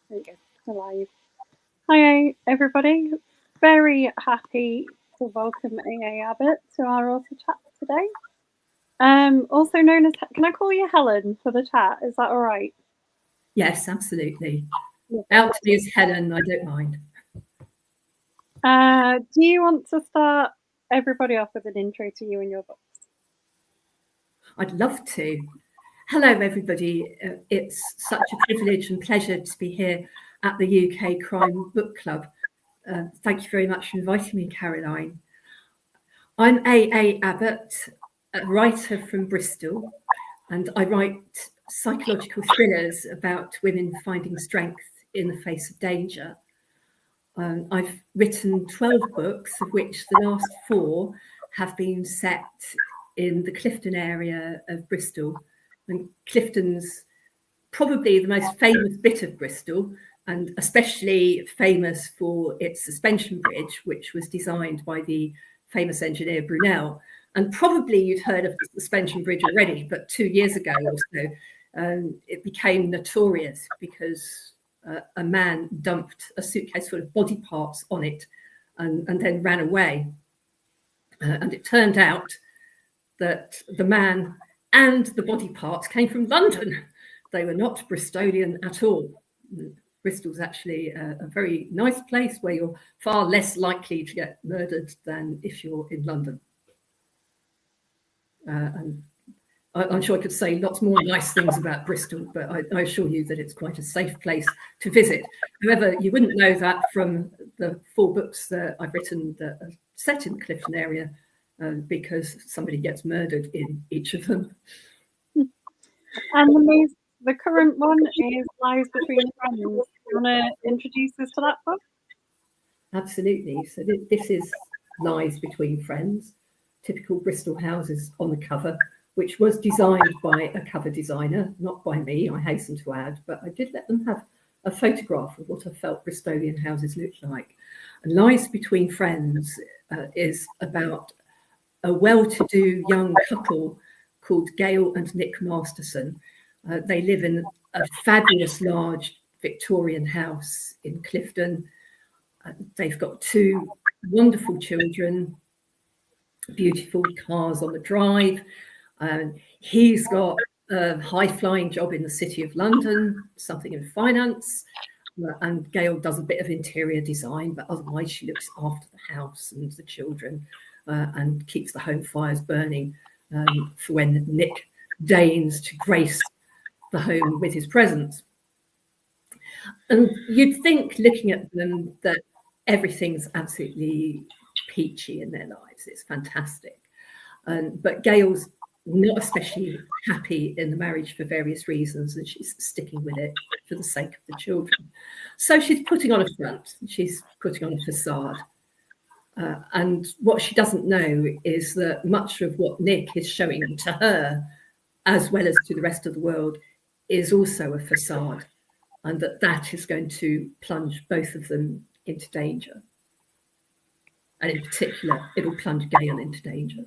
There you go. We're live. Hi, everybody. Very happy to welcome AA Abbott to our author chat today. Also known as, can I call you Helen for the chat? Is that all right? Yes, absolutely. Out to me as Helen, I don't mind. Do you want to start everybody off with an intro to you and your books? I'd love to. Hello, everybody. It's such a privilege and pleasure to be here at the UK Crime Book Club. Thank you very much for inviting me, Caroline. I'm AA Abbott, a writer from Bristol, and I write psychological thrillers about women finding strength in the face of danger. I've written 12 books, of which the last 4 have been set in the Clifton area of Bristol. And Clifton's probably the most famous bit of Bristol, and especially famous for its suspension bridge, which was designed by the famous engineer Brunel. And probably you'd heard of the suspension bridge already, but 2 years ago or so, it became notorious because a man dumped a suitcase full of body parts on it and then ran away. And it turned out that the man and the body parts came from London. They were not Bristolian at all. Bristol's actually a very nice place where you're far less likely to get murdered than if you're in London. And I'm sure I could say lots more nice things about Bristol, but I assure you that it's quite a safe place to visit. However, you wouldn't know that from the 4 books that I've written that are set in the Clifton area, because somebody gets murdered in each of them. And the current one is Lies Between Friends. Do you want to introduce us to that book? Absolutely. So this is Lies Between Friends, typical Bristol houses on the cover, which was designed by a cover designer, not by me, I hasten to add, but I did let them have a photograph of what I felt Bristolian houses looked like. And Lies Between Friends is about a well-to-do young couple called Gail and Nick Masterson. They live in a fabulous large Victorian house in Clifton. They've got 2 wonderful children, beautiful cars on the drive. He's got a high-flying job in the City of London, something in finance, and Gail does a bit of interior design, but otherwise she looks after the house and the children and keeps the home fires burning for when Nick deigns to grace the home with his presence. And you'd think, looking at them, that everything's absolutely peachy in their lives. It's fantastic. But Gail's not especially happy in the marriage for various reasons, and she's sticking with it for the sake of the children. So she's putting on a front, she's putting on a facade. And what she doesn't know is that much of what Nick is showing to her, as well as to the rest of the world, is also a facade, and that is going to plunge both of them into danger. And in particular, it'll plunge Gail into danger.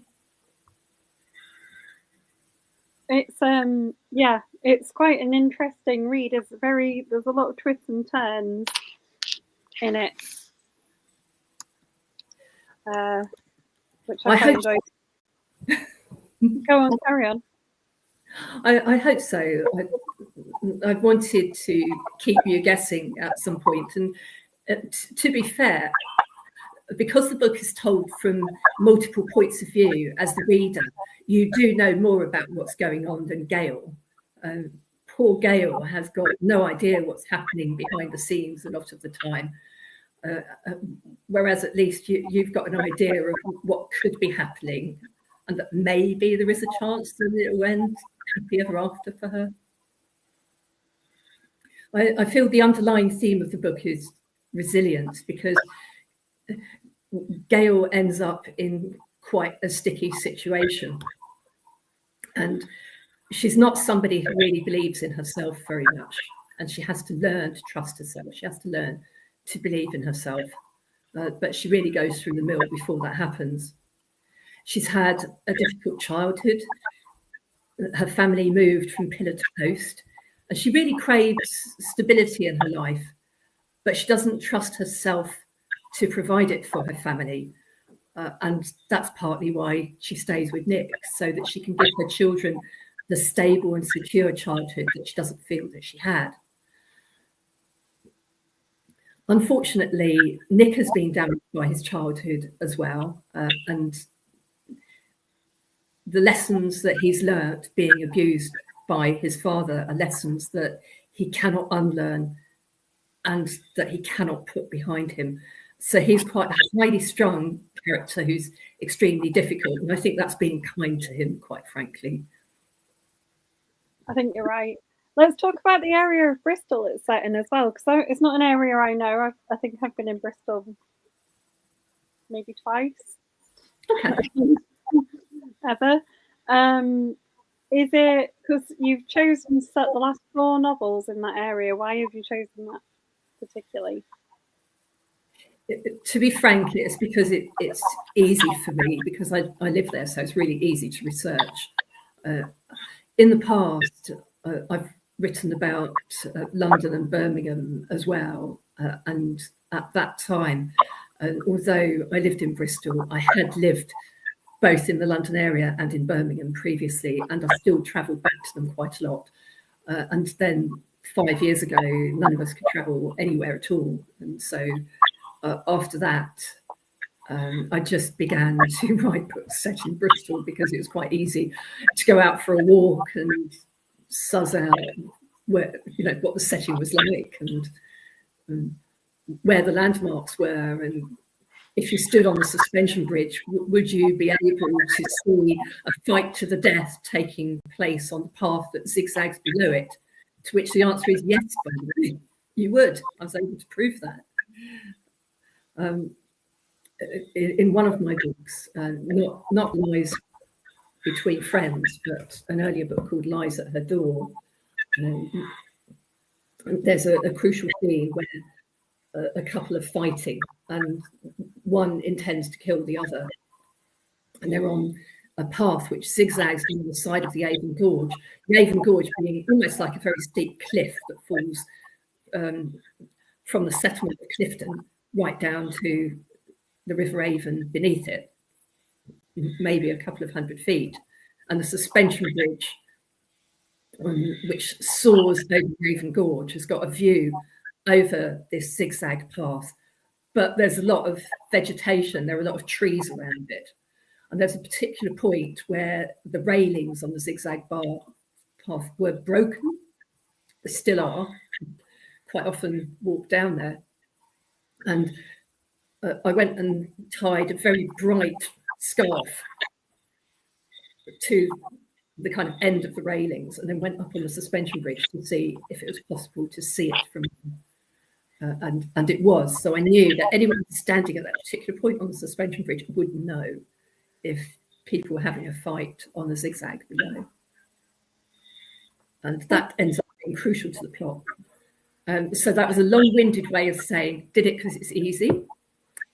It's quite an interesting read. There's a lot of twists and turns in it, which I quite enjoyed. Go on, carry on. I hope so. I've wanted to keep you guessing at some point, and to be fair, because the book is told from multiple points of view, as the reader, you do know more about what's going on than Gail. Poor Gail has got no idea what's happening behind the scenes a lot of the time, whereas at least you've got an idea of what could be happening, and that maybe there is a chance that it will end happy ever after for her. I feel the underlying theme of the book is resilience, because Gail ends up in quite a sticky situation, and she's not somebody who really believes in herself very much, and she has to learn to trust herself. She has to learn to believe in herself, but she really goes through the mill before that happens. She's had a difficult childhood. Her family moved from pillar to post, And she really craves stability in her life, but she doesn't trust herself to provide it for her family. And that's partly why she stays with Nick, so that she can give her children the stable and secure childhood that she doesn't feel that she had. Unfortunately, Nick has been damaged by his childhood as well, and the lessons that he's learnt being abused by his father are lessons that he cannot unlearn and that he cannot put behind him. So he's quite a highly strung character who's extremely difficult. And I think that's being kind to him, quite frankly. I think you're right. Let's talk about the area of Bristol it's set in as well, because it's not an area I know. I think I've been in Bristol maybe twice. Okay. Ever. Is it because you've chosen to set the last 4 novels in that area? Why have you chosen that particularly? To be frank, it's because it's easy for me, because I live there, so it's really easy to research. In the past, I've written about London and Birmingham as well, and at that time, although I lived in Bristol, I had lived both in the London area and in Birmingham previously, and I still travelled back to them quite a lot. And then 5 years ago, none of us could travel anywhere at all. And so after that, I just began to write books set in Bristol, because it was quite easy to go out for a walk and suss out where, what the setting was like, and where the landmarks were, and if you stood on the suspension bridge, would you be able to see a fight to the death taking place on the path that zigzags below it? To which the answer is yes, by the way. You would. I was able to prove that. In one of my books, not Lies Between Friends, but an earlier book called Lies at Her Door, there's a crucial scene where a couple are fighting, and one intends to kill the other, and they're on a path which zigzags down the side of the Avon Gorge. The Avon Gorge being almost like a very steep cliff that falls from the settlement of Clifton right down to the River Avon beneath it, maybe a couple of 100 feet, and the suspension bridge, which soars over Avon Gorge, has got a view over this zigzag path. But there's a lot of vegetation, there are a lot of trees around it. And there's a particular point where the railings on the zigzag path were broken. They still are. Quite often walk down there. And I went and tied a very bright scarf to the kind of end of the railings, and then went up on the suspension bridge to see if it was possible to see it from and it was. So I knew that anyone standing at that particular point on the suspension bridge would know if people were having a fight on the zigzag below. And that ends up being crucial to the plot. So that was a long-winded way of saying, did it because it's easy.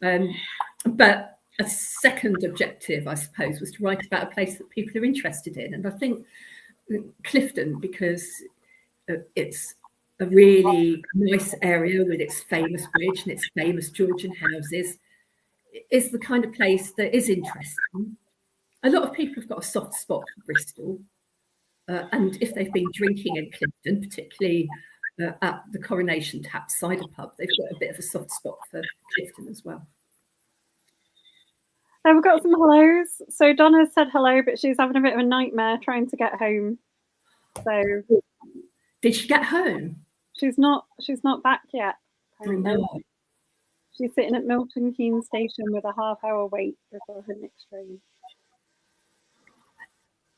But a second objective, I suppose, was to write about a place that people are interested in. And I think Clifton, because it's a really nice area with its famous bridge and its famous Georgian houses, is the kind of place that is interesting. A lot of people have got a soft spot for Bristol. And if they've been drinking in Clifton, particularly at the Coronation Tap cider pub, they've got a bit of a soft spot for Clifton as well. We've got some hellos. So Donna said hello, but she's having a bit of a nightmare trying to get home. So did she get home? She's not back yet. Apparently. No. She's sitting at Milton Keynes Station with a half-hour wait before her next train.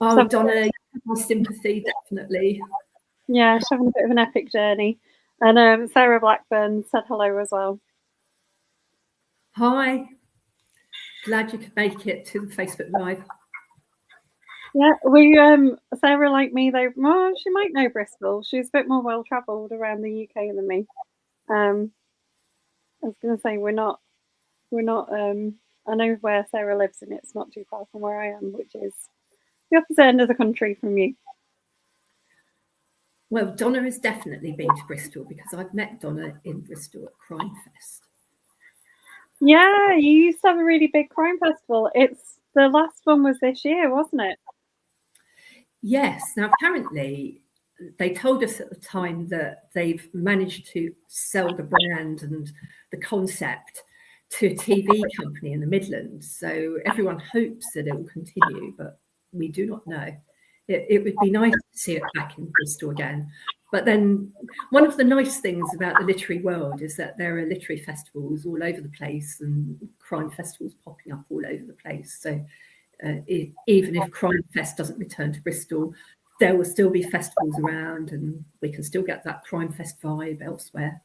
Oh, so, Donna, you have my sympathy, definitely. Yeah, she's having a bit of an epic journey. And Sarah Blackburn said hello as well. Hi. Glad you could make it to the Facebook Live. Yeah, we Sarah, like me, though, well, she might know Bristol. She's a bit more well-travelled around the UK than me. I was going to say we're not. I know where Sarah lives, and it's not too far from where I am, which is the opposite end of the country from you. Well, Donna has definitely been to Bristol because I've met Donna in Bristol at Crime Fest. Yeah, you used to have a really big crime festival. The last one was this year, wasn't it? Yes. Now, apparently, they told us at the time that they've managed to sell the brand and the concept to a TV company in the Midlands. So everyone hopes that it will continue, but we do not know. It would be nice to see it back in Bristol again. But then one of the nice things about the literary world is that there are literary festivals all over the place and crime festivals popping up all over the place. So even if Crime Fest doesn't return to Bristol, there will still be festivals around and we can still get that Crime Fest vibe elsewhere.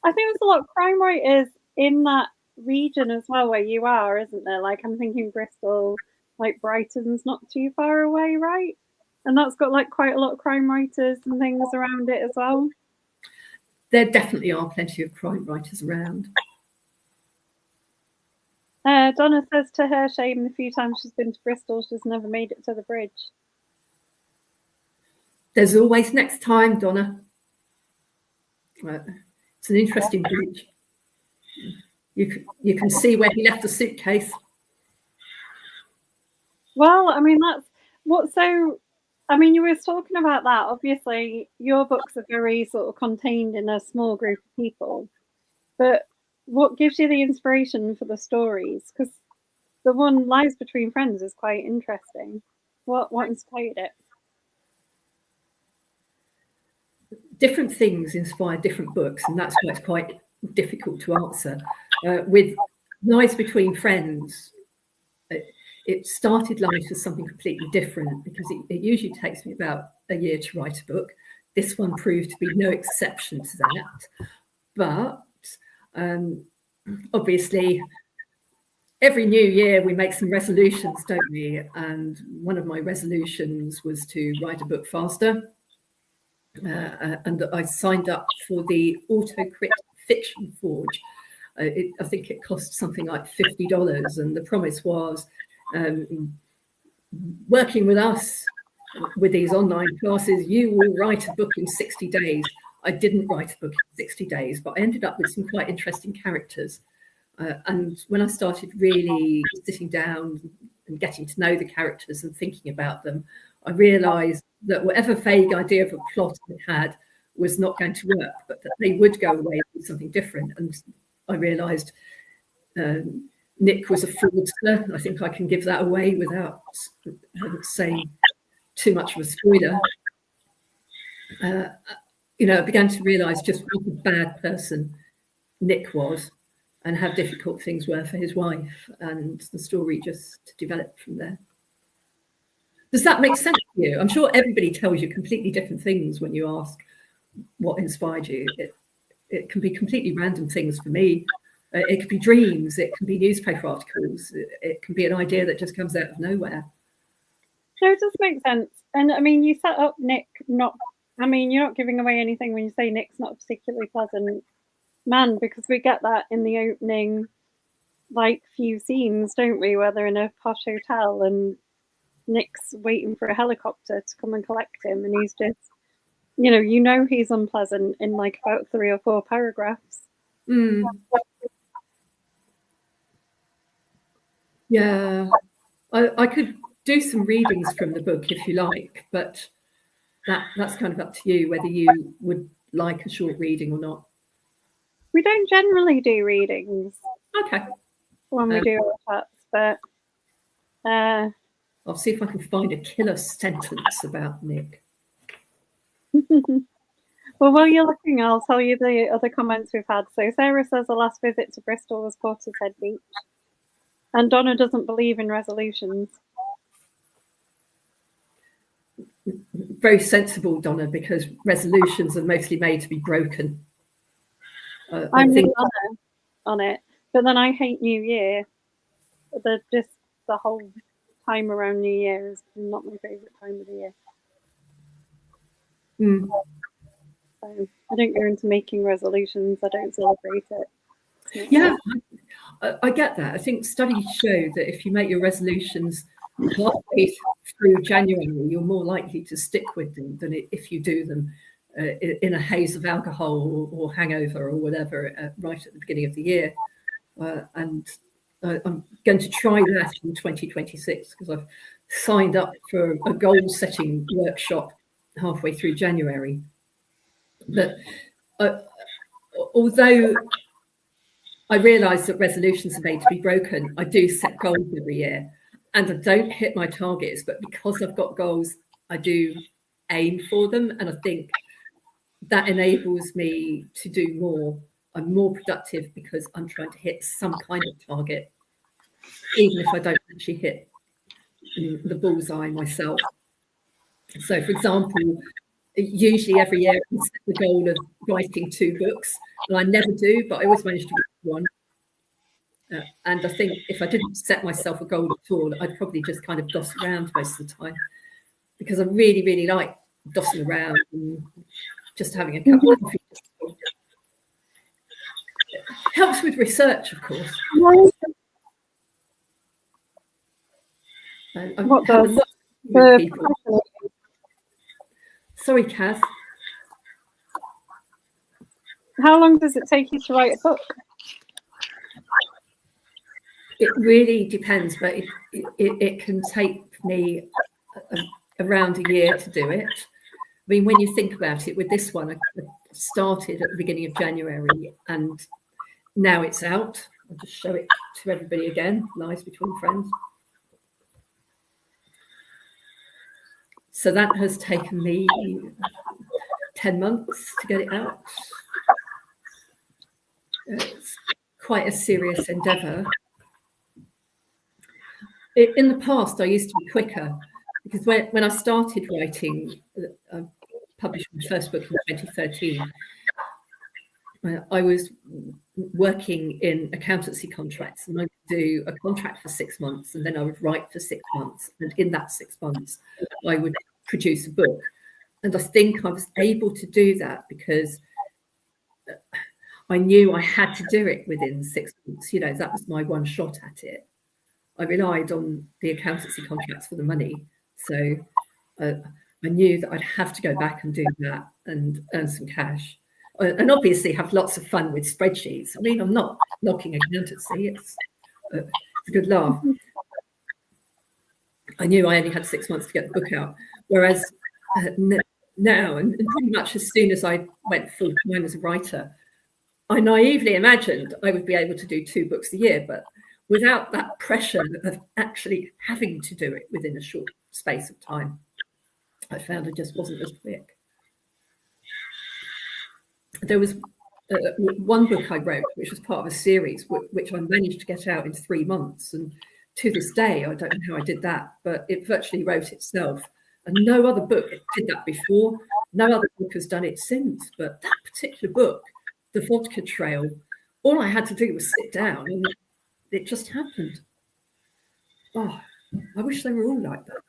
I think there's a lot of crime writers in that region as well where you are, isn't there? Like I'm thinking Bristol, like Brighton's not too far away, right? And that's got like quite a lot of crime writers and things around it as well. There definitely are plenty of crime writers around. Donna says to her shame the few times she's been to Bristol, she's never made it to the bridge. There's always next time, Donna. It's an interesting bridge. You can see where he left the suitcase. Well, I mean, that's what so. I mean, you were talking about that. Obviously, your books are very sort of contained in a small group of people. But what gives you the inspiration for the stories? Because the one Lives Between Friends is quite interesting. What inspired it? Different things inspire different books, and that's why it's quite difficult to answer. With Lives Between Friends, it started life as something completely different because it usually takes me about a year to write a book. This one proved to be no exception to that. But obviously, every new year we make some resolutions, don't we? And one of my resolutions was to write a book faster. And I signed up for the AutoCrit Fiction Forge. I think it cost something like $50, and the promise was working with us with these online classes, you will write a book in 60 days. I didn't write a book in 60 days, but I ended up with some quite interesting characters. And when I started really sitting down and getting to know the characters and thinking about them, I realised that whatever vague idea of a plot I had was not going to work, but that they would go away with something different. And I realised Nick was a fraudster. I think I can give that away without saying too much of a spoiler. I began to realise just what a bad person Nick was and how difficult things were for his wife, and the story just developed from there. Does that make sense to you? I'm sure everybody tells you completely different things when you ask what inspired you. It can be completely random things for me. It could be dreams. It can be newspaper articles. It can be an idea that just comes out of nowhere. No, it does make sense. And I mean, you set up Nick you're not giving away anything when you say Nick's not a particularly pleasant man, because we get that in the opening, like, few scenes, don't we, where they're in a posh hotel and Nick's waiting for a helicopter to come and collect him, and he's just, he's unpleasant in like about 3 or 4 paragraphs. Yeah, I could do some readings from the book if you like, but that's kind of up to you whether you would like a short reading or not. We don't generally do readings. Okay. When we do our chats, but I'll see if I can find a killer sentence about Nick. Well, while you're looking, I'll tell you the other comments we've had. So Sarah says the last visit to Bristol was Portishead Beach. And Donna doesn't believe in resolutions. Very sensible, Donna, because resolutions are mostly made to be broken. I'm really on it. But then I hate New Year. The whole time around New Year is not my favourite time of the year. So I don't go into making resolutions. I don't celebrate it. Yeah, I get that. I think studies show that if you make your resolutions halfway through January, you're more likely to stick with them than if you do them in a haze of alcohol or hangover or whatever right at the beginning of the year. And I'm going to try that in 2026 because I've signed up for a goal-setting workshop halfway through January. But although I realise that resolutions are made to be broken, I do set goals every year. And I don't hit my targets, but because I've got goals, I do aim for them. And I think that enables me to do more. I'm more productive because I'm trying to hit some kind of target, even if I don't actually hit the bullseye myself. So, for example, usually every year I set the goal of writing 2 books, and I never do, but I always manage to write one. And I think if I didn't set myself a goal at all, I'd probably just kind of doss around most of the time, because I really, really like dossing around and just having a cup of coffee. It helps with research, of course. What does people. Sorry, Kaz. How long does it take you to write a book? It really depends, but it can take me around a year to do it. I mean, when you think about it, with this one, I started at the beginning of January and now it's out. I'll just show it to everybody again, Lies Between Friends. So that has taken me 10 months to get it out. It's quite a serious endeavour. In the past, I used to be quicker because when I started writing, I published my first book in 2013. I was working in accountancy contracts, and I would do a contract for 6 months, and then I would write for 6 months. And in that 6 months, I would produce a book. And I think I was able to do that because I knew I had to do it within 6 months. You know, that was my one shot at it. I relied on the accountancy contracts for the money. So I knew that I'd have to go back and do that and earn some cash. And obviously have lots of fun with spreadsheets. I mean, I'm not knocking accountancy. It's a good laugh. I knew I only had 6 months to get the book out. Whereas now, and pretty much as soon as I went full time as a writer, I naively imagined I would be able to do 2 books a year, but without that pressure of actually having to do it within a short space of time, I found I just wasn't as quick. There was one book I wrote, which was part of a series, which I managed to get out in 3 months. And to this day, I don't know how I did that, but it virtually wrote itself. And no other book did that before. No other book has done it since. But that particular book, The Vodka Trail, all I had to do was sit down and it just happened. Oh, I wish they were all like that.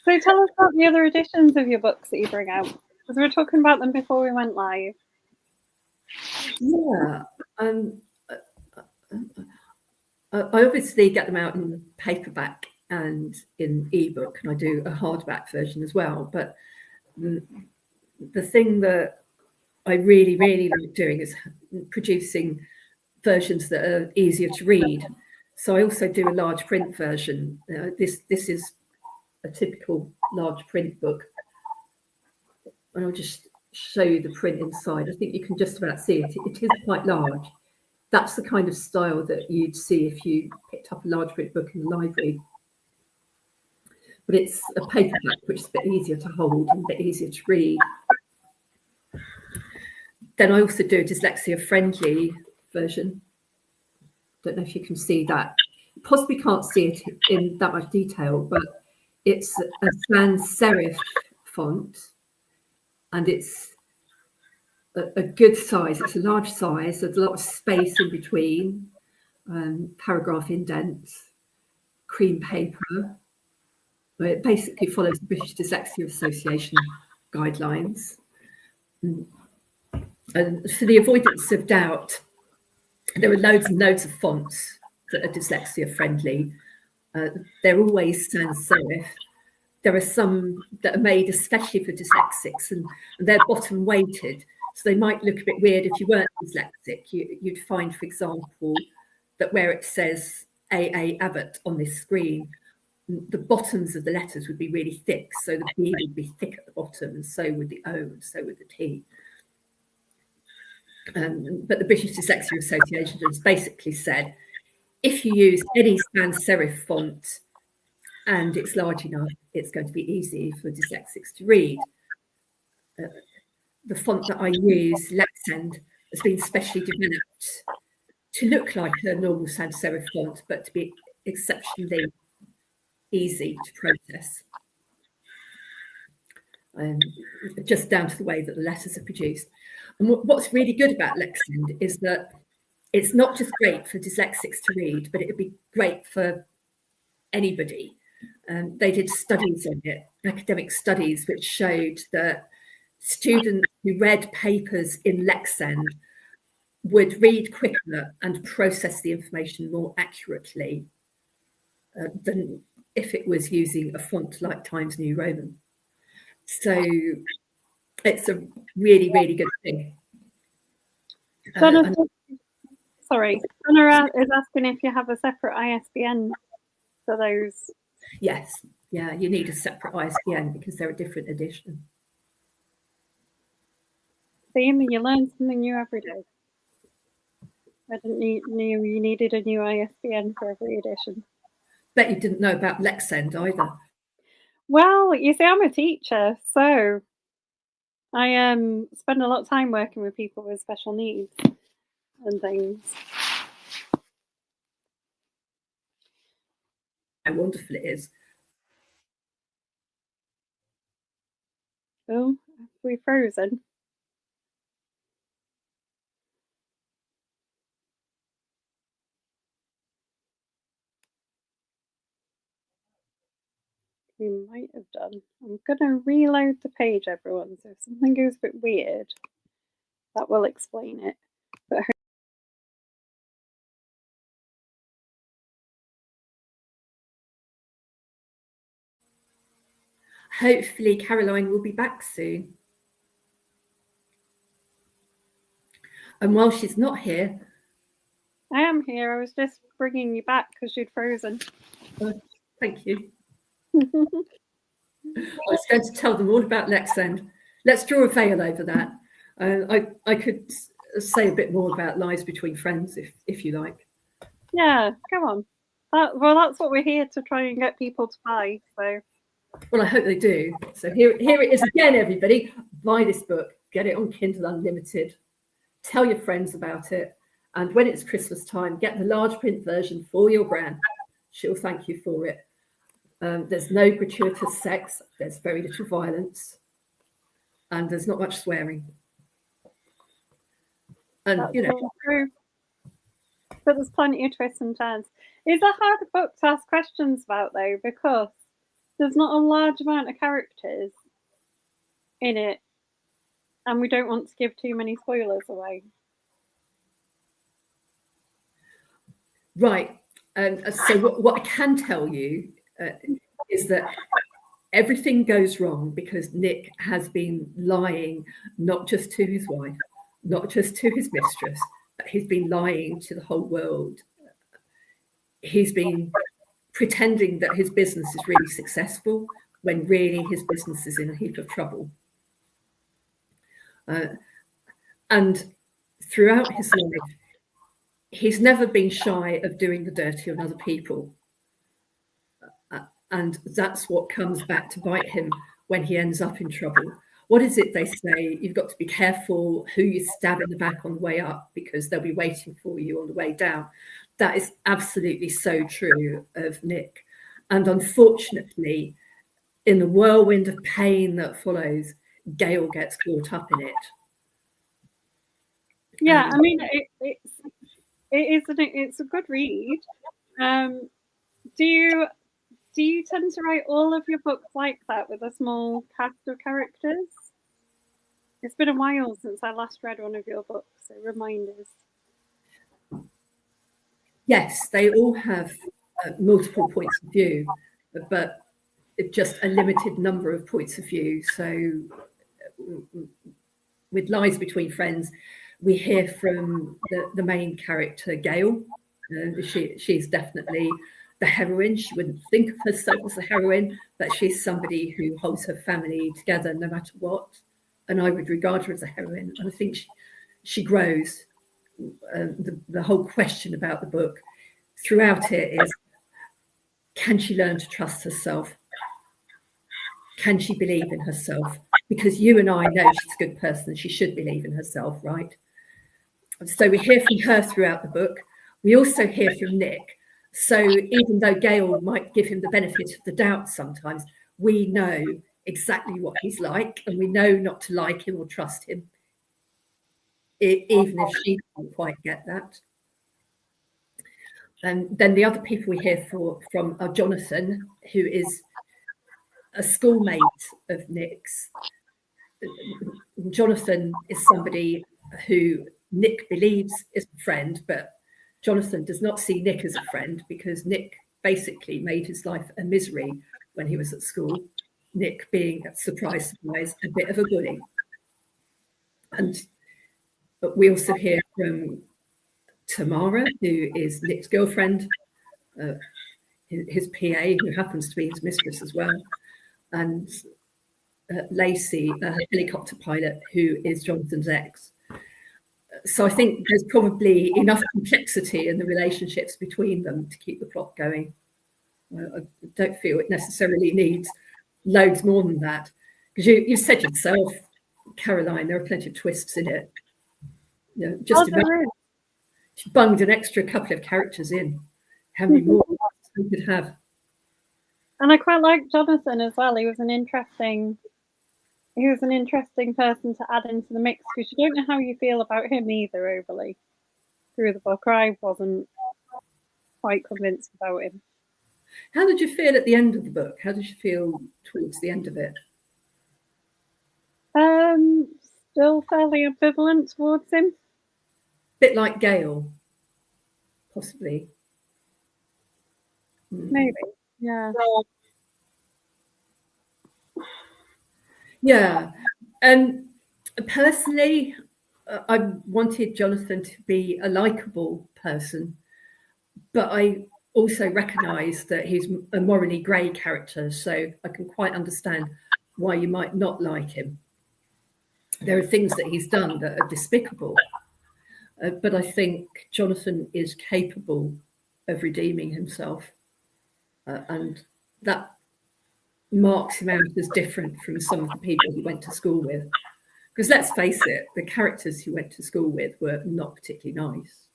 So tell us about the other editions of your books that you bring out, because we were talking about them before we went live. Yeah. I obviously get them out in paperback and in ebook, and I do a hardback version as well. But the thing that I really, really like doing is producing versions that are easier to read. So I also do a large print version. This is a typical large print book. And I'll just show you the print inside. I think you can just about see it. It is quite large. That's the kind of style that you'd see if you picked up a large print book in the library. But it's a paperback, which is a bit easier to hold and a bit easier to read. Then I also do a dyslexia-friendly version. Don't know if you can see that. You possibly can't see it in that much detail, but it's a sans serif font, and it's a good size. It's a large size. There's a lot of space in between, paragraph indents, cream paper. But it basically follows the British Dyslexia Association guidelines. And for the avoidance of doubt, there are loads and loads of fonts that are dyslexia friendly. They're always sans serif. There are some that are made especially for dyslexics, and they're bottom weighted. So they might look a bit weird if you weren't dyslexic. You'd find, for example, that where it says AA Abbott on this screen, the bottoms of the letters would be really thick. So the B would be thick at the bottom, and so would the O, and so would the T. But the British Dyslexia Association has basically said, if you use any sans serif font and it's large enough, it's going to be easy for dyslexics to read. The font that I use, Lexend, has been specially developed to look like a normal sans serif font, but to be exceptionally easy to process. Just down to the way that the letters are produced. And what's really good about Lexend is that it's not just great for dyslexics to read, but it would be great for anybody. They did studies on it, academic studies, which showed that students who read papers in Lexend would read quicker and process the information more accurately than if it was using a font like Times New Roman. So it's a really, really good thing. Donna is asking if you have a separate ISBN for those. Yes, yeah, you need a separate ISBN because they're a different edition. See, you learn something new every day. I didn't know you needed a new ISBN for every edition. Bet you didn't know about Lexend either. Well, you see, I'm a teacher, so I spend a lot of time working with people with special needs and things. How wonderful it is. Oh, have we frozen? We might have done. I'm going to reload the page, everyone, so if something goes a bit weird, that will explain it. But hopefully Caroline will be back soon. And while she's not here... I am here. I was just bringing you back because you'd frozen. Thank you. I was going to tell them all about Lexend. Let's draw a veil over that. I could say a bit more about Lives Between Friends if you like. Yeah, come on. Well, that's what we're here to try and get people to buy. So. Well, I hope they do. So here it is again, everybody. Buy this book. Get it on Kindle Unlimited. Tell your friends about it. And when it's Christmas time, get the large print version for your gran. She'll thank you for it. There's no gratuitous sex. There's very little violence. And there's not much swearing. And, That's true. But there's plenty of twists and turns. It's a hard book to ask questions about, though, because there's not a large amount of characters in it, and we don't want to give too many spoilers away. Right. So what I can tell you is that everything goes wrong because Nick has been lying, not just to his wife, not just to his mistress, but he's been lying to the whole world. He's been pretending that his business is really successful when really his business is in a heap of trouble. And throughout his life, he's never been shy of doing the dirty on other people. And that's what comes back to bite him when he ends up in trouble. What is it they say? You've got to be careful who you stab in the back on the way up because they'll be waiting for you on the way down. That is absolutely so true of Nick. And unfortunately, in the whirlwind of pain that follows, Gail gets caught up in it. Yeah, I mean, it's a good read. Do you tend to write all of your books like that with a small cast of characters? It's been a while since I last read one of your books, so reminders. Yes, they all have multiple points of view, but just a limited number of points of view. So with Lies Between Friends, we hear from the main character, Gail. She's definitely the heroine. She wouldn't think of herself as a heroine, but she's somebody who holds her family together no matter what. And I would regard her as a heroine. And I think she grows. The whole question about the book throughout it is, can she learn to trust herself? Can she believe in herself? Because you and I know she's a good person. She should believe in herself, right? So we hear from her throughout the book. We also hear from Nick. So even though Gail might give him the benefit of the doubt sometimes, we know exactly what he's like, and we know not to like him or trust him, even if she doesn't quite get that. And then the other people we hear from are Jonathan, who is a schoolmate of Nick's. Jonathan is somebody who Nick believes is a friend, but Jonathan does not see Nick as a friend because Nick basically made his life a misery when he was at school. Nick being, surprise, a bit of a bully. But we also hear from Tamara, who is Nick's girlfriend, his PA, who happens to be his mistress as well, and Lacey, a helicopter pilot, who is Jonathan's ex. So I think there's probably enough complexity in the relationships between them to keep the plot going. I don't feel it necessarily needs loads more than that, because you said yourself, Caroline, there are plenty of twists in it. You know, just imagine she bunged an extra couple of characters in. How many more we could have? And I quite like Jonathan as well. He was an interesting person to add into the mix, because you don't know how you feel about him either overly through the book. I wasn't quite convinced about him. How did you feel at the end of the book? How did you feel towards the end of it? Still fairly ambivalent towards him. Bit like Gail, possibly. Maybe, yeah. Yeah, and personally, I wanted Jonathan to be a likable person, but I also recognise that he's a morally grey character, so I can quite understand why you might not like him. There are things that he's done that are despicable, but I think Jonathan is capable of redeeming himself, and that marks him out as different from some of the people he went to school with. Because let's face it, the characters he went to school with were not particularly nice.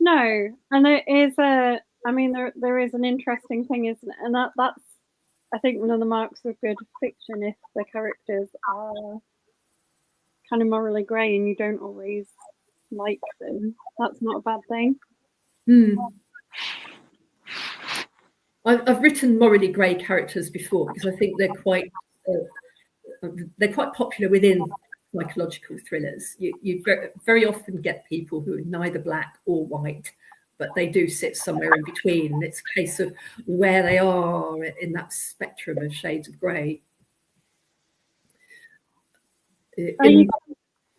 No, and there is there is an interesting thing, isn't it? And that's I think one of the marks of good fiction, if the characters are kind of morally grey and you don't always like them. That's not a bad thing. I've written morally grey characters before because I think they're quite popular within psychological thrillers. You very often get people who are neither black or white, but they do sit somewhere in between, and it's a case of where they are in that spectrum of shades of grey.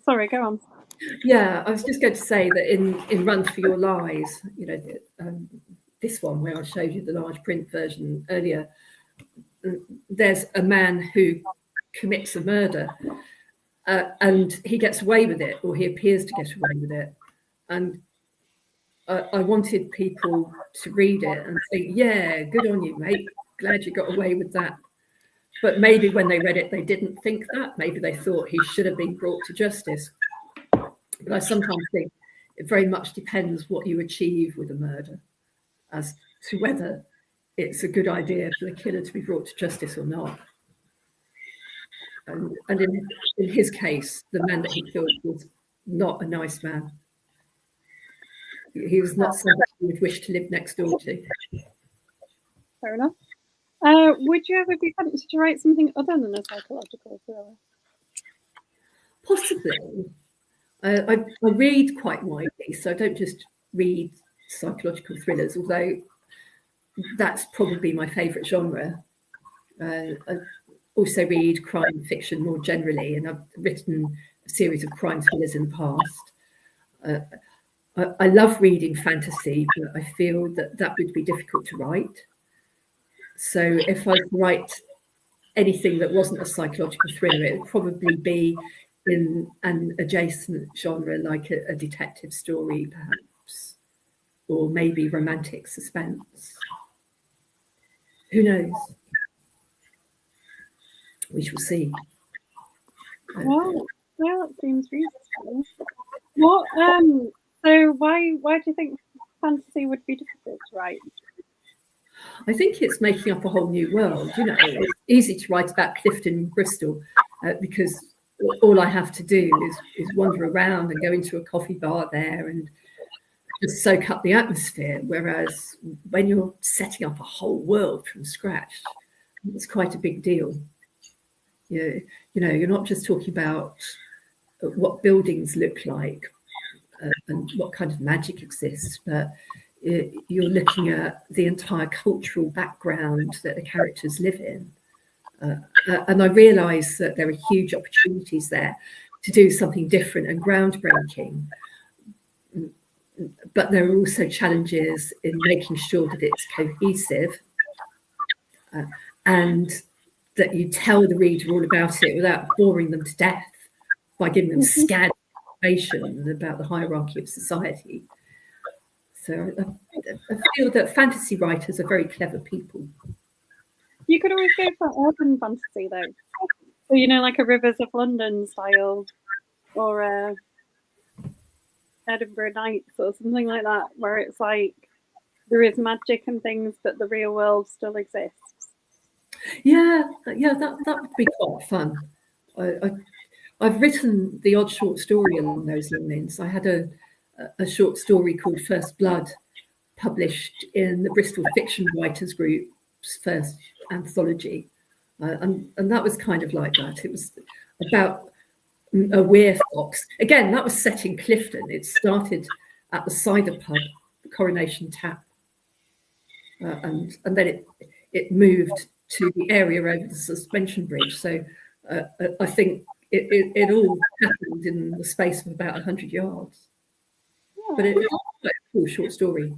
Sorry, go on. Yeah, I was just going to say that in Run for Your Lies, you know, this one where I showed you the large print version earlier, there's a man who commits a murder and he gets away with it, or he appears to get away with it. And I wanted people to read it and think, yeah, good on you, mate. Glad you got away with that. But maybe when they read it, they didn't think that. Maybe they thought he should have been brought to justice. But I sometimes think it very much depends what you achieve with a murder as to whether it's a good idea for the killer to be brought to justice or not. And in his case, the man that he killed was not a nice man. He was not somebody you would wish to live next door to. Fair enough. Would you ever be tempted to write something other than a psychological thriller? Possibly. I read quite widely, so I don't just read psychological thrillers, although that's probably my favourite genre. I also read crime fiction more generally, and I've written a series of crime thrillers in the past. I love reading fantasy, but I feel that would be difficult to write. So if I write anything that wasn't a psychological thriller, it would probably be in an adjacent genre like a detective story, perhaps, or maybe romantic suspense. Who knows? We shall see. Well, yeah, that seems reasonable. What? So why do you think fantasy would be difficult to write? I think it's making up a whole new world. It's easy to write about Clifton, Bristol, because all I have to do is wander around and go into a coffee bar there and just soak up the atmosphere. Whereas when you're setting up a whole world from scratch, it's quite a big deal. You're not just talking about what buildings look like and what kind of magic exists, but you're looking at the entire cultural background that the characters live in. And I realise that there are huge opportunities there to do something different and groundbreaking. But there are also challenges in making sure that it's cohesive and that you tell the reader all about it without boring them to death by giving them scant information about the hierarchy of society. So I feel that fantasy writers are very clever people. You could always go for urban fantasy, though. So, like a Rivers of London style, or a Edinburgh Nights, or something like that, where it's like there is magic and things, but the real world still exists. Yeah, that would be quite fun. I've written the odd short story along those lines. I had a short story called First Blood, published in the Bristol Fiction Writers Group's first anthology, and that was kind of like that. It was about a werefox. Again, that was set in Clifton. It started at the cider pub, the Coronation Tap, and then it moved to the area over the suspension bridge. So I think it all happened in the space of about 100 yards. Yeah. But it was quite a cool short story.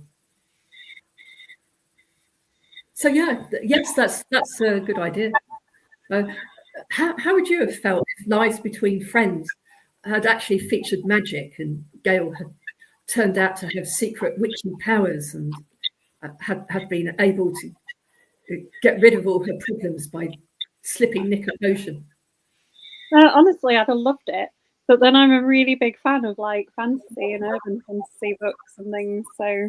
So yes, that's a good idea. How would you have felt if Lies Between Friends had actually featured magic and Gail had turned out to have secret witchy powers and had been able to get rid of all her problems by slipping Nick a potion? Honestly, I'd have loved it. But then I'm a really big fan of like fantasy and urban fantasy books and things. So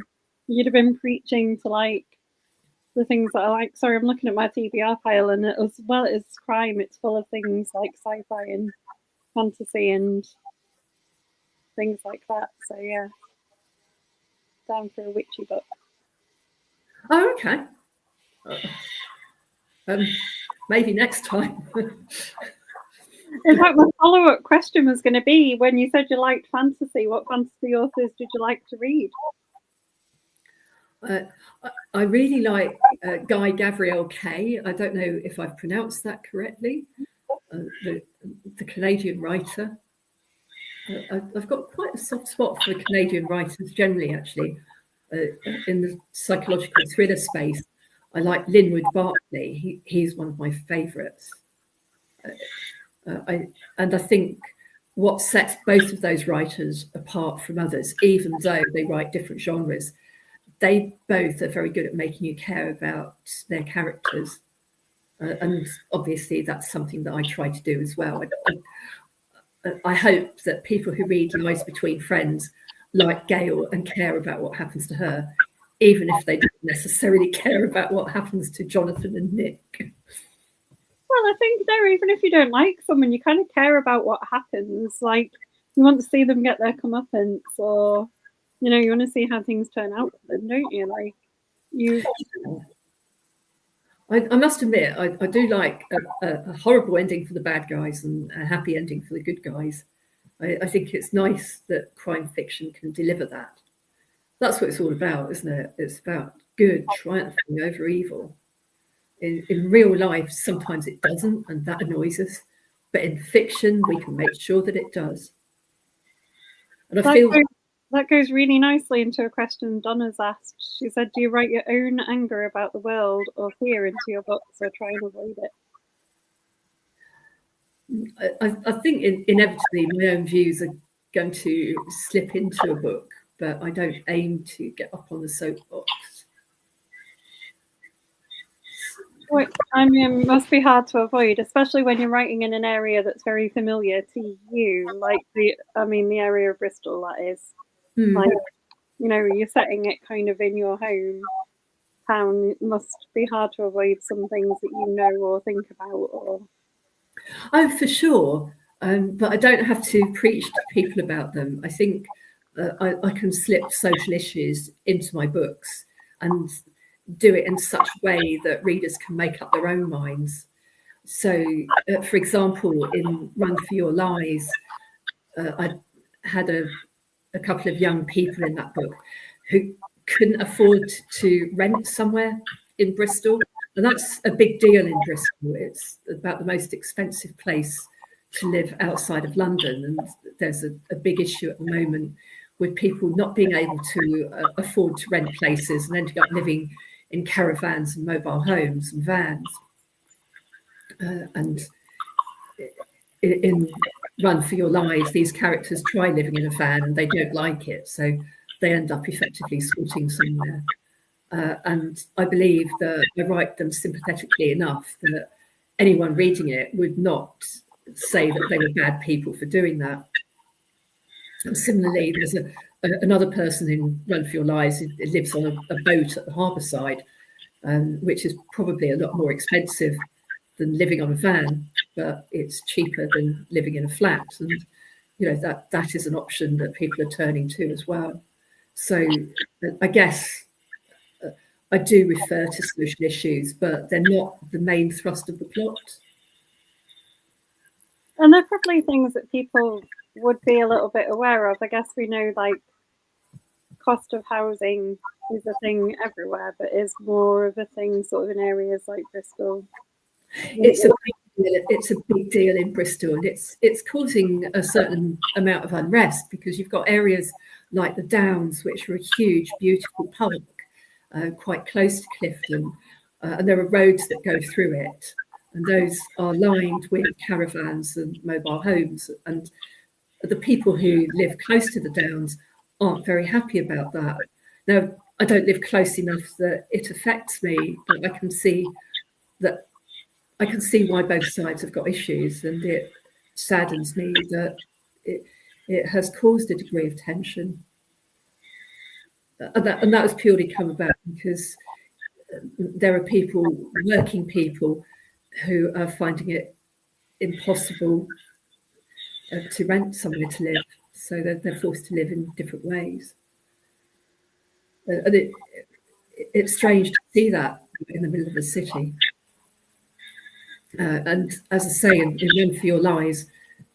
you'd have been preaching to like the things that I like. Sorry, I'm looking at my TBR pile, and as well as crime, it's full of things like sci-fi and fantasy and things like that. So yeah, down for a witchy book. Oh, okay. Maybe next time. In fact, my follow-up question was going to be, when you said you liked fantasy, what fantasy authors did you like to read? I really like Guy Gavriel Kay. I don't know if I've pronounced that correctly. The Canadian writer. I've got quite a soft spot for Canadian writers generally, actually. In the psychological thriller space, I like Linwood Barclay. He's one of my favourites. And I think what sets both of those writers apart from others, even though they write different genres, they both are very good at making you care about their characters. And obviously that's something that I try to do as well. I hope that people who read Lies Between Friends like Gail and care about what happens to her, even if they don't necessarily care about what happens to Jonathan and Nick. Well, I think even if you don't like someone, you kind of care about what happens. Like, you want to see them get their comeuppance, or you want to see how things turn out for them, don't you? Like, I must admit, I do like a horrible ending for the bad guys and a happy ending for the good guys. I think it's nice that crime fiction can deliver that. That's what it's all about, isn't it? It's about good triumphing over evil. In real life, sometimes it doesn't, and that annoys us. But in fiction, we can make sure that it does. And I feel that goes really nicely into a question Donna's asked. She said, do you write your own anger about the world or fear into your books, or try and avoid it? I think inevitably my own views are going to slip into a book, but I don't aim to get up on the soapbox. Which, I mean, must be hard to avoid, especially when you're writing in an area that's very familiar to you, like the area of Bristol, that is. Like, you know, you're setting it kind of in your hometown. It must be hard to avoid some things that you know or think about. Or oh, for sure, but I don't have to preach to people about them. I think I can slip social issues into my books and do it in such a way that readers can make up their own minds. So, for example, in Run for Your Lies, I had a couple of young people in that book who couldn't afford to rent somewhere in Bristol. And that's a big deal in Bristol. It's about the most expensive place to live outside of London. And there's a big issue at the moment with people not being able to afford to rent places and ending up living in caravans and mobile homes and vans. And in Run for Your Lives, these characters try living in a van and they don't like it. So they end up effectively squatting somewhere. And I believe that I write them sympathetically enough that anyone reading it would not say that they were bad people for doing that. And similarly, there's another person in Run for Your Lives who lives on a boat at the harbour side, which is probably a lot more expensive than living on a van, but it's cheaper than living in a flat. And, you know, that is an option that people are turning to as well. So I guess I do refer to social issues, but they're not the main thrust of the plot. And they're probably things that people would be a little bit aware of. I guess we know, like, cost of housing is a thing everywhere, but is more of a thing sort of in areas like Bristol. It's a big deal in Bristol, and it's causing a certain amount of unrest because you've got areas like the Downs, which are a huge, beautiful park, quite close to Clifton, and there are roads that go through it, and those are lined with caravans and mobile homes, and the people who live close to the Downs aren't very happy about that. Now, I don't live close enough that it affects me, but I can see why both sides have got issues, and it saddens me that it has caused a degree of tension. And that has purely come about because there are people, working people, who are finding it impossible to rent somewhere to live, so they're forced to live in different ways. And it's strange to see that in the middle of a city. And as I say, in Run for Your Lies,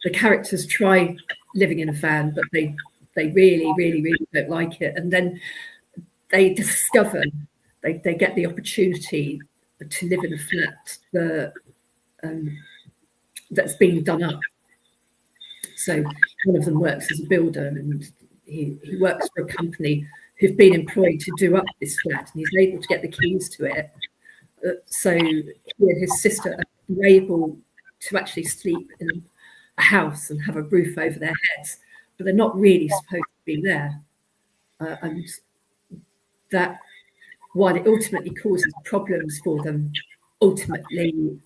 the characters try living in a van, but they really, really, really don't like it. And then they discover, they get the opportunity to live in a flat that's being done up. So one of them works as a builder, and he works for a company who've been employed to do up this flat, and he's able to get the keys to it. So he and his sister are able to actually sleep in a house and have a roof over their heads, but they're not really supposed to be there. And that, while it ultimately causes problems for them, ultimately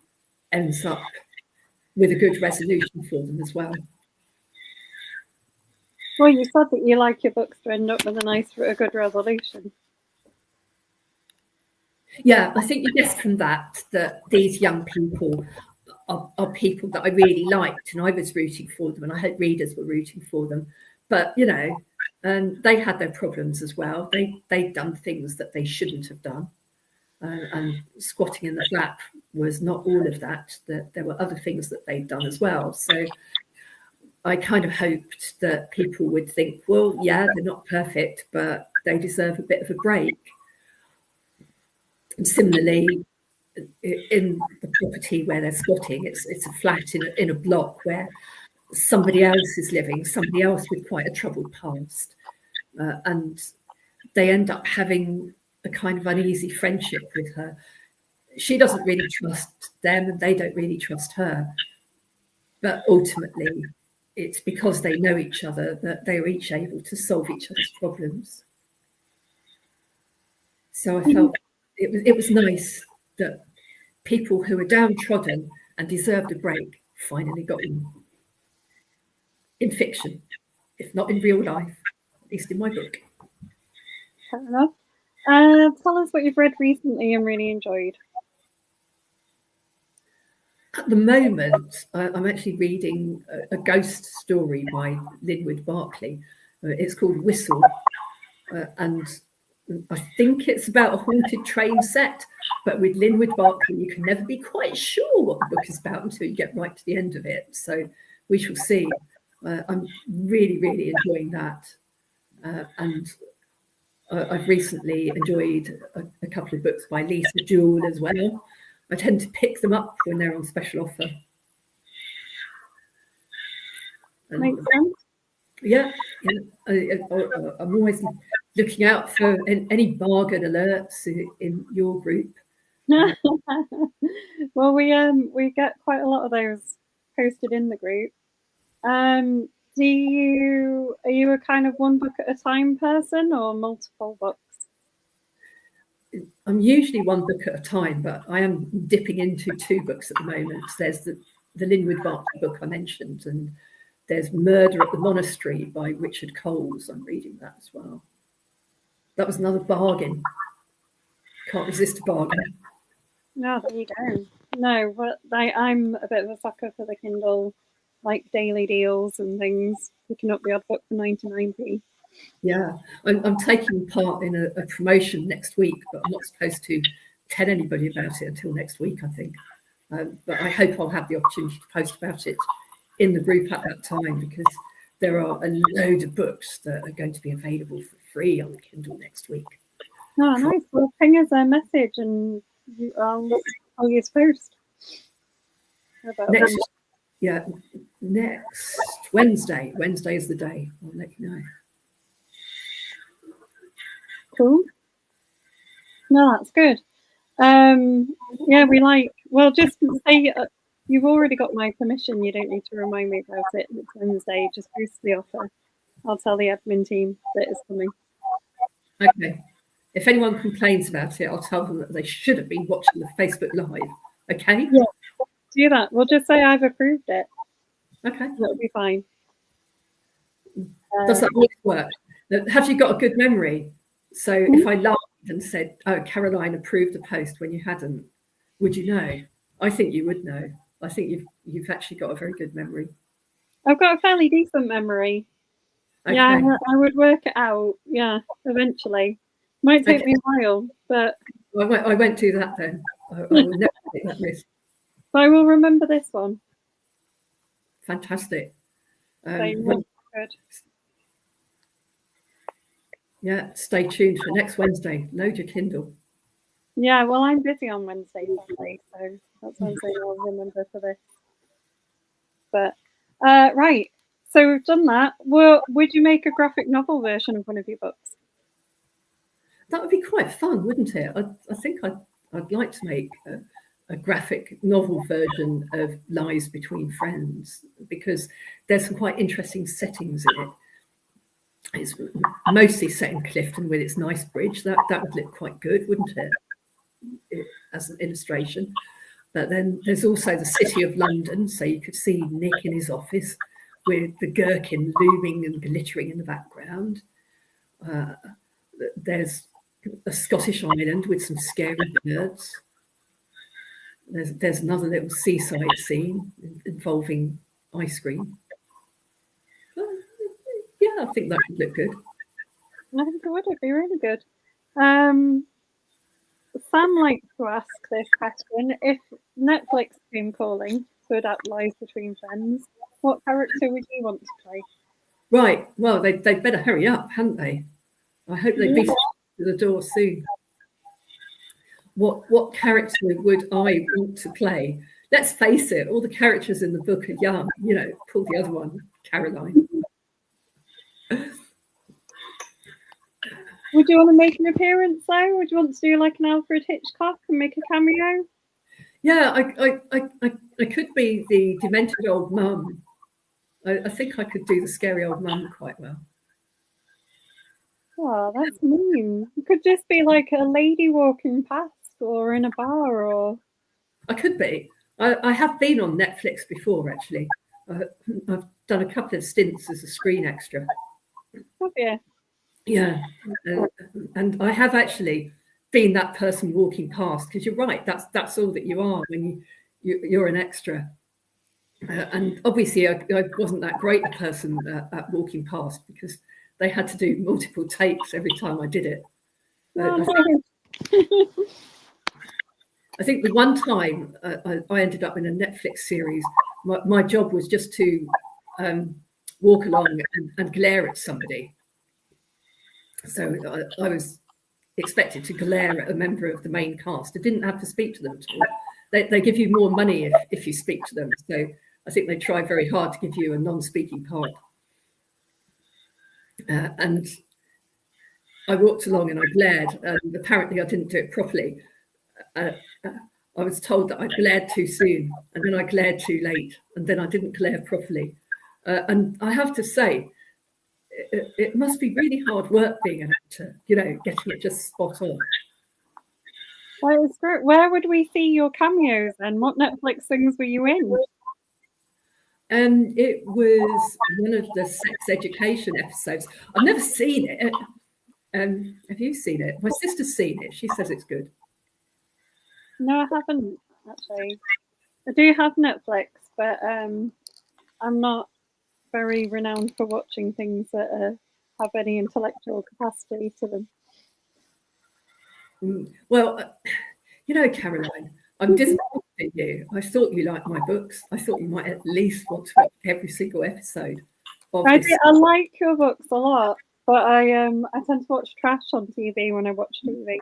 ends up with a good resolution for them as well. Well, you said that you like your books to end up with a good resolution. Yeah, I think you guessed from that these young people are people that I really liked, and I was rooting for them, and I hope readers were rooting for them. But, you know, they had their problems as well. They'd done things that they shouldn't have done. And squatting in the flat was not all of that. There were other things that they'd done as well. So I kind of hoped that people would think, well, yeah, they're not perfect, but they deserve a bit of a break. And similarly, in the property where they're squatting, it's a flat in a block where somebody else is living, somebody else with quite a troubled past, and they end up having a kind of uneasy friendship with her. She doesn't really trust them, and they don't really trust her. But ultimately, it's because they know each other that they are each able to solve each other's problems. So I felt it was nice that people who were downtrodden and deserved a break finally got one. In fiction, if not in real life, at least in my book. Fair enough. Tell us what you've read recently and really enjoyed. At the moment, I'm actually reading a ghost story by Linwood Barclay. It's called Whistle, and I think it's about a haunted train set. But with Linwood Barclay, you can never be quite sure what the book is about until you get right to the end of it. So we shall see. I'm really, really enjoying that. And I've recently enjoyed a couple of books by Lisa Jewell as well. I tend to pick them up when they're on special offer. Makes sense. Yeah. I'm always looking out for any bargain alerts in your group. Well, we get quite a lot of those posted in the group. Are you a kind of one book at a time person or multiple books? I'm usually one book at a time, but I am dipping into 2 books at the moment. There's the Linwood Barclay book I mentioned, and there's Murder at the Monastery by Richard Coles. I'm reading that as well. That was another bargain. Can't resist a bargain. No, there you go. No, but I'm a bit of a sucker for the Kindle, like daily deals and things, picking up the odd book for 99p. Yeah, I'm taking part in a promotion next week, but I'm not supposed to tell anybody about it until next week, I think. But I hope I'll have the opportunity to post about it in the group at that time, because there are a load of books that are going to be available for free on the Kindle next week. Oh, nice. Well, ping us a message and I'll use post. Next Wednesday. Wednesday is the day. I'll let you know. Cool. No, that's good. Yeah, just say you've already got my permission. You don't need to remind me about it. It's Wednesday. Just post the offer. I'll tell the admin team that it's coming. Okay. If anyone complains about it, I'll tell them that they should have been watching the Facebook Live. Okay? Yeah, do that. We'll just say I've approved it. Okay. That'll be fine. Does that always work? Have you got a good memory? So if I laughed and said, "Oh, Caroline approved the post," when you hadn't, would you know? I think you would know. I think you've actually got a very good memory. I've got a fairly decent memory. Okay. Yeah, I would work it out. Yeah, eventually. Might take me a while, but I won't do that then. I will never take that risk. But I will remember this one. Fantastic. Good. Yeah, stay tuned for next Wednesday. Load your Kindle. Yeah, well, I'm busy on Wednesday, Saturday, so that's Wednesday I'll remember for this. But right, so we've done that. Well, would you make a graphic novel version of one of your books? That would be quite fun, wouldn't it? I think I'd like to make a graphic novel version of Lies Between Friends, because there's some quite interesting settings in it. It's mostly set in Clifton with its nice bridge. That would look quite good, wouldn't it, as an illustration? But then there's also the City of London, so you could see Nick in his office with the gherkin looming and glittering in the background. There's a Scottish island with some scary birds. There's another little seaside scene involving ice cream. Yeah, I think that would look good. I think it would. It'd be really good. Sam likes to ask this question: if Netflix came calling to adapt Lies Between Friends, what character would you want to play? Right. Well, they better hurry up, hadn't they? I hope they beat to the door soon. what character would I want to play? Let's face it, all the characters in the book are young. You know, pull the other one, Caroline. Would you want to make an appearance though? Would you want to do like an Alfred Hitchcock and make a cameo? Yeah, I could be the demented old mum. I think I could do the scary old mum quite well. Oh, that's mean. You could just be like a lady walking past or in a bar or... I could be. I have been on Netflix before, actually. I've done a couple of stints as a screen extra. Have you? Yeah. And I have actually been that person walking past, because you're right, that's all that you are when you're an extra. And obviously I wasn't that great a person at walking past, because they had to do multiple takes every time I did it. I think the one time I ended up in a Netflix series, my job was just to walk along and glare at somebody. So I was expected to glare at a member of the main cast. I didn't have to speak to them at all. They give you more money if you speak to them. So I think they try very hard to give you a non-speaking part. And I walked along and I glared, and apparently I didn't do it properly. I was told that I glared too soon, and then I glared too late, and then I didn't glare properly. And I have to say, it must be really hard work being an actor, you know, getting it just spot on. Well, it's great. Where would we see your cameos and what Netflix things were you in? It was one of the sex education episodes. I've never seen it. Have you seen it? My sister's seen it. She says it's good. No, I haven't, actually. I do have Netflix, but I'm not very renowned for watching things that have any intellectual capacity to them. Well, you know, Caroline, I'm disappointed in you. I thought you liked my books. I thought you might at least want to watch every single episode. I like your books a lot, but I tend to watch trash on TV when I watch TV.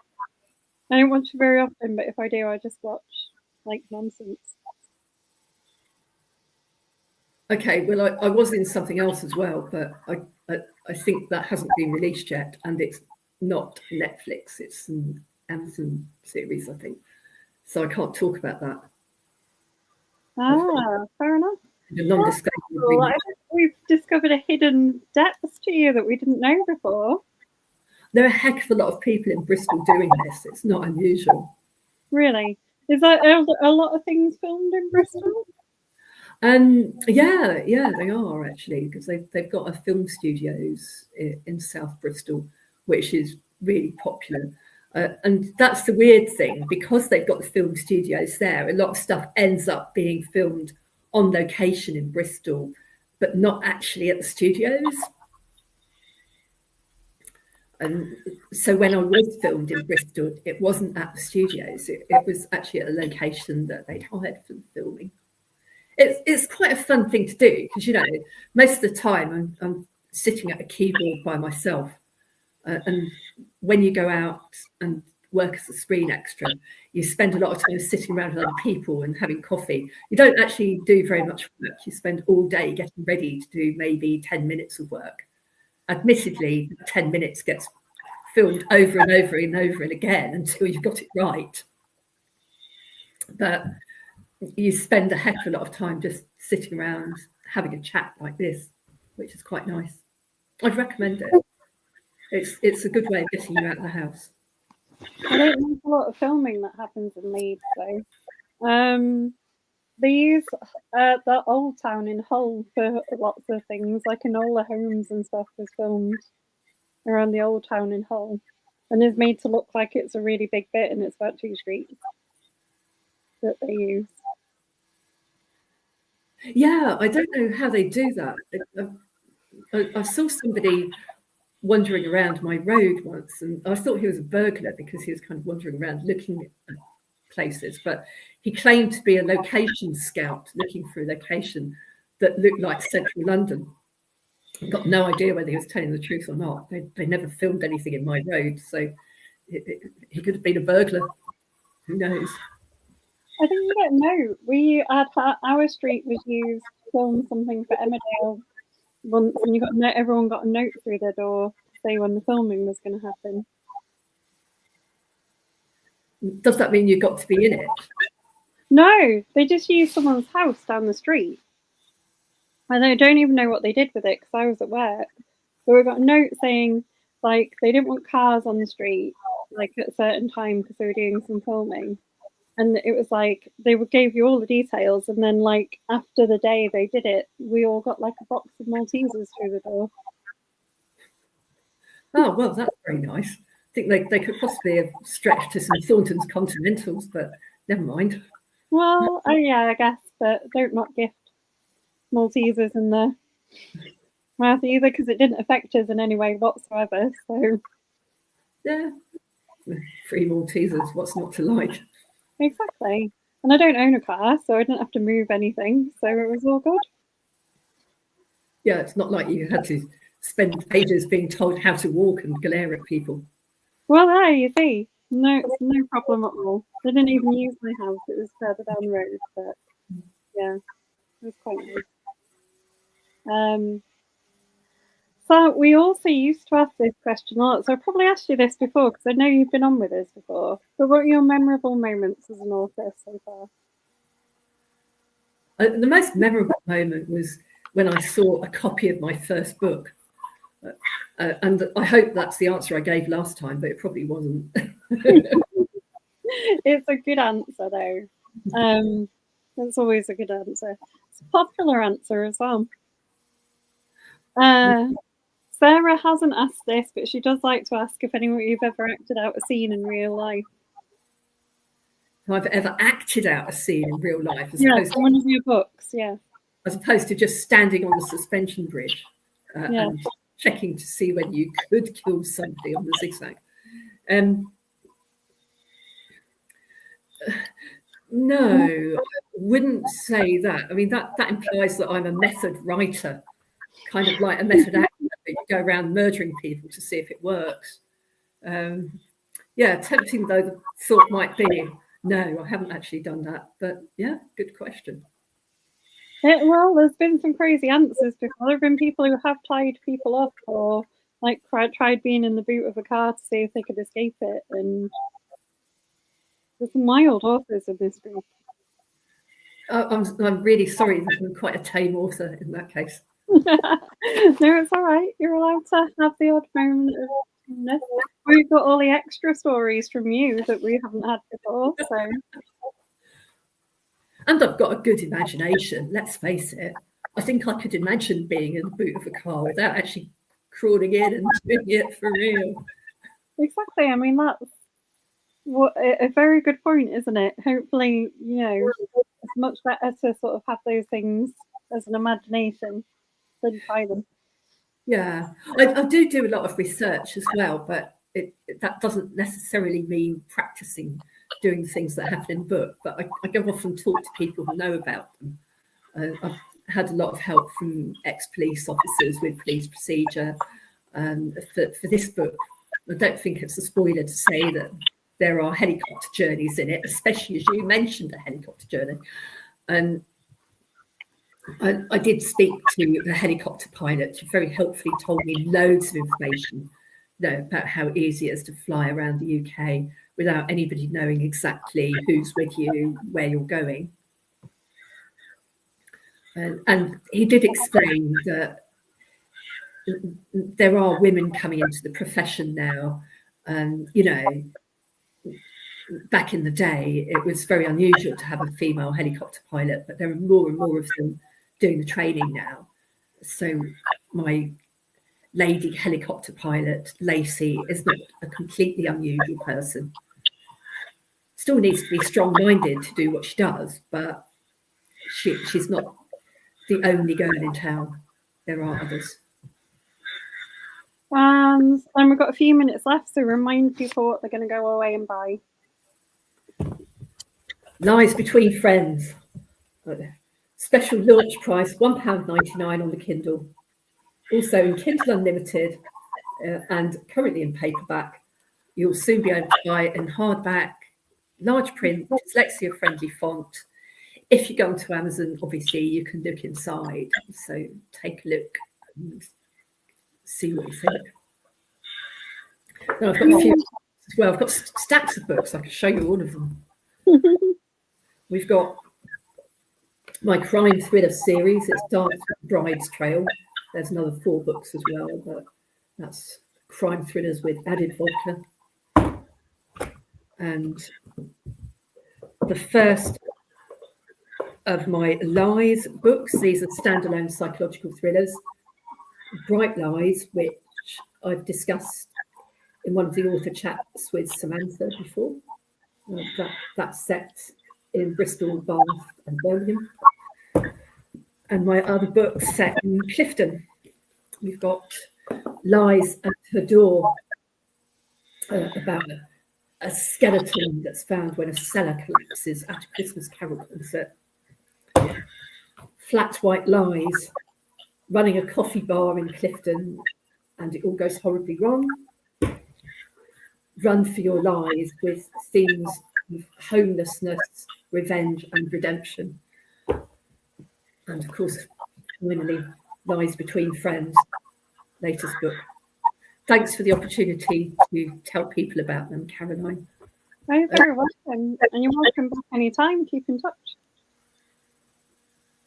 I don't watch it very often, but if I do, I just watch like nonsense. Okay, well, I was in something else as well, but I think that hasn't been released yet, and it's not Netflix. It's an Amazon series, I think. So I can't talk about that. Ah, fair enough. The non-disclosure agreement. We've discovered a hidden depth to you that we didn't know before. There are a heck of a lot of people in Bristol doing this. It's not unusual. Really? Is that a lot of things filmed in Bristol? Yeah, they are actually, because they've got a film studios in South Bristol, which is really popular. And that's the weird thing, because they've got the film studios there, a lot of stuff ends up being filmed on location in Bristol, but not actually at the studios. And so when I was filmed in Bristol, it wasn't at the studios. It was actually at a location that they'd hired for the filming. It's quite a fun thing to do, because, you know, most of the time I'm sitting at a keyboard by myself. And when you go out and work as a screen extra, you spend a lot of time sitting around with other people and having coffee. You don't actually do very much work. You spend all day getting ready to do maybe 10 minutes of work. Admittedly, 10 minutes gets filmed over and over and over and again until you've got it right. But you spend a heck of a lot of time just sitting around having a chat like this, which is quite nice. I'd recommend it. It's a good way of getting you out of the house. I don't know a lot of filming that happens in Leeds, though. They use the old town in Hull for lots of things, like Enola Holmes and stuff was filmed around the old town in Hull, and is made to look like it's a really big bit, and it's about 2 streets that they use. Yeah, I don't know how they do that. I saw somebody wandering around my road once, and I thought he was a burglar because he was kind of wandering around looking at places, but he claimed to be a location scout looking for a location that looked like central London. I've got no idea whether he was telling the truth or not. They never filmed anything in my road, so he could have been a burglar. Who knows? I think you get a note. We had our street was used to film something for Emmerdale once, and you got a note, everyone got a note through their door to say when the filming was going to happen. Does that mean you got to be in it? No, they just used someone's house down the street. And I don't even know what they did with it because I was at work. So we got a note saying like they didn't want cars on the street like at a certain time because they were doing some filming. And it was like they gave you all the details, and then like after the day they did it, we all got like a box of Maltesers through the door. Oh, well, that's very nice. I think they could possibly have stretched to some Thornton's Continentals, but never mind. Well, oh yeah, I guess, but don't not gift Maltesers in the mouth either because it didn't affect us in any way whatsoever. So Yeah, free Maltesers, what's not to like? exactly. And I don't own a car, so I didn't have to move anything, so it was all good. Yeah, it's not like you had to spend ages being told how to walk and glare at people. Well, there you see, no problem at all. They didn't even use my house; it was further down the road, but yeah, it was quite nice. So we also used to ask this question a lot. So I probably asked you this before because I know you've been on with us before. But what are your memorable moments as an author so far? The most memorable moment was when I saw a copy of my first book. And I hope that's the answer I gave last time, but it probably wasn't. It's a good answer, though. It's always a good answer. It's a popular answer as well. Sarah hasn't asked this, but she does like to ask if anyone you've ever acted out a scene in real life. I've ever acted out a scene in real life, as opposed to one of your books, yeah. As opposed to just standing on the suspension bridge and checking to see whether you could kill somebody on the zigzag. No, I wouldn't say that. I mean, that implies that I'm a method writer, kind of like a method actor. You go around murdering people to see if it works. Yeah, tempting though the thought might be, no, I haven't actually done that. But yeah, good question. Well, there's been some crazy answers before. There have been people who have tied people up or like tried being in the boot of a car to see if they could escape it. And there's some wild authors in this group. I'm really sorry that I'm quite a tame author in that case. No, it's all right. You're allowed to have the odd moment of tameness. We've got all the extra stories from you that we haven't had before. So. And I've got a good imagination, let's face it. I think I could imagine being in the boot of a car without actually crawling in and doing it for real. Exactly. I mean, that's a very good point, isn't it? Hopefully, it's much better to sort of have those things as an imagination than try them. Yeah, I do a lot of research as well, but that doesn't necessarily mean practicing doing things that happen in the book, but I go off and talk to people who know about them. I've had a lot of help from ex-police officers with police procedure. For this book, I don't think it's a spoiler to say that there are helicopter journeys in it, especially as you mentioned a helicopter journey. And I did speak to the helicopter pilot who very helpfully told me loads of information about how easy it is to fly around the UK without anybody knowing exactly who's with you, where you're going. And he did explain that there are women coming into the profession now. Back in the day, it was very unusual to have a female helicopter pilot, but there are more and more of them doing the training now. So my lady helicopter pilot, Lacey, is not a completely unusual person. Still needs to be strong-minded to do what she does, but she's not the only girl in town. There are others. And we've got a few minutes left, so remind people what they're going to go away and buy. Lies Between Friends. Special launch price, £1.99 on the Kindle. Also in Kindle Unlimited and currently in paperback. You'll soon be able to buy it in hardback, large print, dyslexia-friendly font. If you go onto Amazon, obviously you can look inside. So take a look and see what you think. Now I've got a few as well. I've got stacks of books. I can show you all of them. We've got my crime thriller series. It's Dance Bride's Trail. There's another 4 books as well, but that's crime thrillers with added vodka. And the first of my Lies books, these are standalone psychological thrillers. Bright Lies, which I've discussed in one of the author chats with Samantha before. That's set in Bristol, Bath and Birmingham. And my other book set in Clifton. We've got Lies at Her Door, about a skeleton that's found when a cellar collapses at a Christmas Carol concert. Flat White Lies, running a coffee bar in Clifton and it all goes horribly wrong. Run for Your Lies, with themes of homelessness, revenge and redemption. And of course, finally, Lies Between Friends, latest book. Thanks for the opportunity to tell people about them, Caroline. Oh, you're very welcome. And you're welcome back anytime. Keep in touch.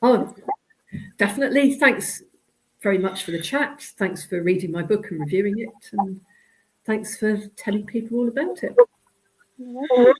Oh, definitely. Thanks very much for the chat. Thanks for reading my book and reviewing it. And thanks for telling people all about it. You're welcome.